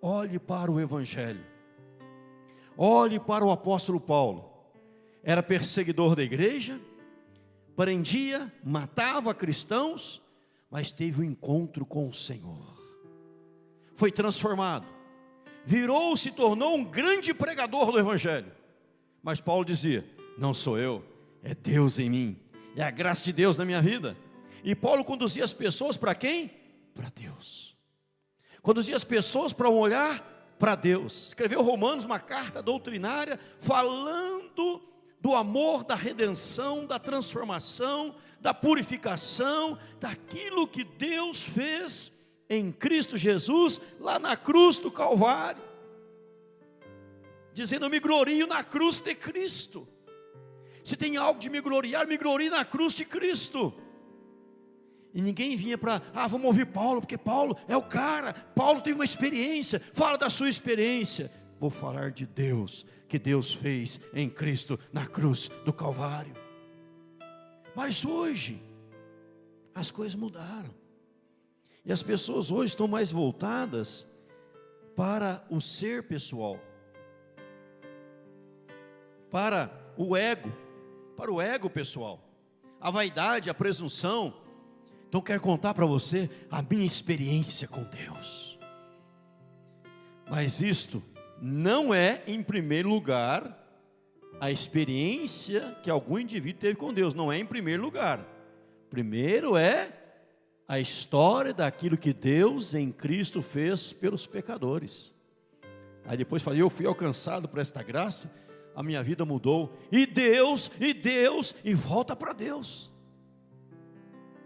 Olhe para o Evangelho. Olhe para o apóstolo Paulo. Era perseguidor da igreja, prendia, matava cristãos, mas teve um encontro com o Senhor. Foi transformado. Virou, se tornou um grande pregador do Evangelho. Mas Paulo dizia: não sou eu, é Deus em mim, é a graça de Deus na minha vida. E Paulo conduzia as pessoas para quem? Para Deus. Conduzia as pessoas para um olhar para Deus. Escreveu Romanos, uma carta doutrinária, falando do amor, da redenção, da transformação, da purificação, daquilo que Deus fez em Cristo Jesus, lá na cruz do Calvário, dizendo: eu me glorio na cruz de Cristo. Se tem algo de me gloriar, me glorie na cruz de Cristo. E ninguém vinha para, vamos ouvir Paulo, porque Paulo é o cara, Paulo teve uma experiência, fala da sua experiência. Vou falar de Deus, que Deus fez em Cristo na cruz do Calvário. Mas hoje, as coisas mudaram. E as pessoas hoje estão mais voltadas para o ser pessoal, para o ego pessoal, a vaidade, a presunção. Então quero contar para você a minha experiência com Deus. Mas isto não é, em primeiro lugar, a experiência que algum indivíduo teve com Deus. Não é em primeiro lugar. Primeiro é a história daquilo que Deus em Cristo fez pelos pecadores. Aí depois falei: eu fui alcançado por esta graça, a minha vida mudou. E Deus, e volta para Deus.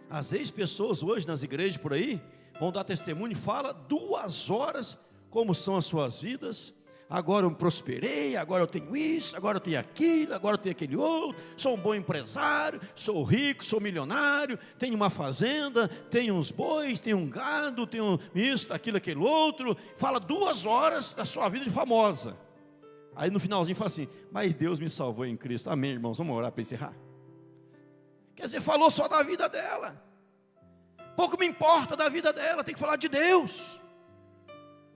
Às vezes pessoas hoje nas igrejas por aí vão dar testemunho e fala 2 horas como são as suas vidas. Agora eu prosperei, agora eu tenho isso, agora eu tenho aquilo, agora eu tenho aquele outro. Sou um bom empresário, sou rico, sou milionário, tenho uma fazenda, tenho uns bois, tenho um gado, tenho isso, aquilo, aquele outro. Fala 2 horas da sua vida de famosa. Aí no finalzinho fala assim: mas Deus me salvou em Cristo. Amém, irmãos, vamos orar para encerrar. Quer dizer, falou só da vida dela. Pouco me importa da vida dela, tem que falar de Deus.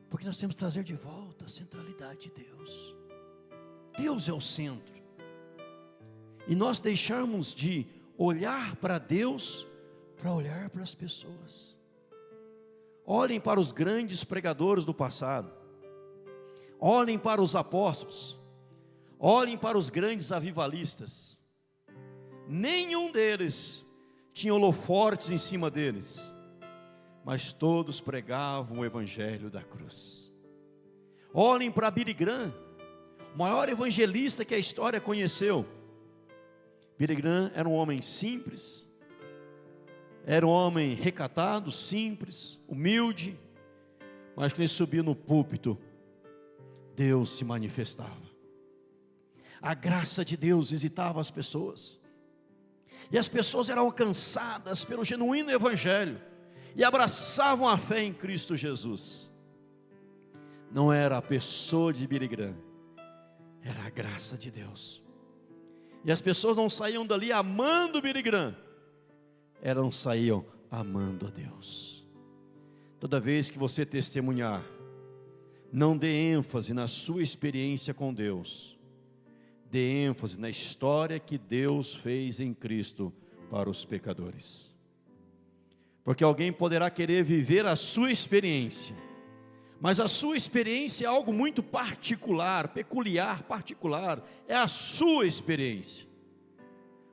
Porque nós temos que trazer de volta a centralidade de Deus. Deus é o centro. E nós deixamos de olhar para Deus para olhar para as pessoas. Olhem para os grandes pregadores do passado. Olhem para os apóstolos. Olhem para os grandes avivalistas. Nenhum deles tinha holofortes em cima deles, mas todos pregavam o evangelho da cruz. Olhem para Billy Graham, o maior evangelista que a história conheceu. Billy Graham era um homem simples, era um homem recatado, simples, humilde, mas quando ele subia no púlpito, Deus se manifestava. A graça de Deus visitava as pessoas. E as pessoas eram alcançadas pelo genuíno evangelho e abraçavam a fé em Cristo Jesus. Não era a pessoa de Billy Graham, era a graça de Deus. E as pessoas não saíam dali amando Billy Graham, saíam amando a Deus. Toda vez que você testemunhar, não dê ênfase na sua experiência com Deus. Dê ênfase na história que Deus fez em Cristo para os pecadores. Porque alguém poderá querer viver a sua experiência, mas a sua experiência é algo muito particular, peculiar, particular. É a sua experiência.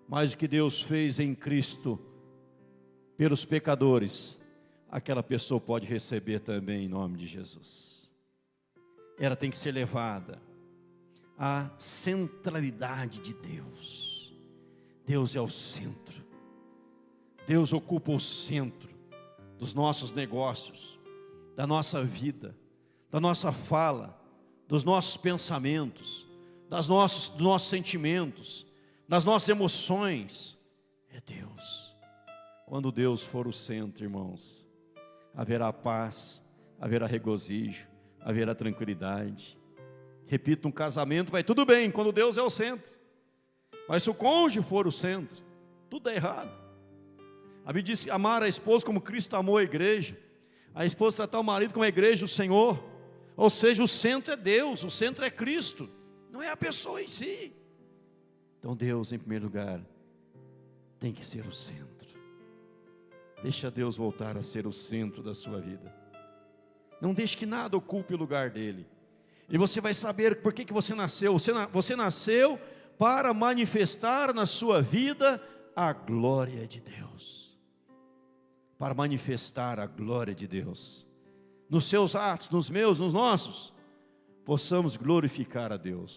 Mas o que Deus fez em Cristo pelos pecadores, aquela pessoa pode receber também em nome de Jesus. Ela tem que ser levada a centralidade de Deus. Deus é o centro. Deus ocupa o centro dos nossos negócios, da nossa vida, da nossa fala, dos nossos pensamentos, dos nossos sentimentos, das nossas emoções. É Deus. Quando Deus for o centro, irmãos, haverá paz, haverá regozijo, haverá tranquilidade. Repito, um casamento vai tudo bem quando Deus é o centro, mas se o cônjuge for o centro, tudo é errado. A Bíblia diz que amar a esposa como Cristo amou a igreja, a esposa tratar o marido como a igreja do Senhor, Ou seja, o centro é Deus, o centro é Cristo, não é a pessoa em si. Então Deus, em primeiro lugar, tem que ser o centro. Deixa Deus voltar a ser o centro da sua vida. Não deixe que nada ocupe o lugar dele. E você vai saber por que você nasceu. Você nasceu para manifestar na sua vida a glória de Deus. Para manifestar a glória de Deus. Nos seus atos, nos meus, nos nossos, possamos glorificar a Deus.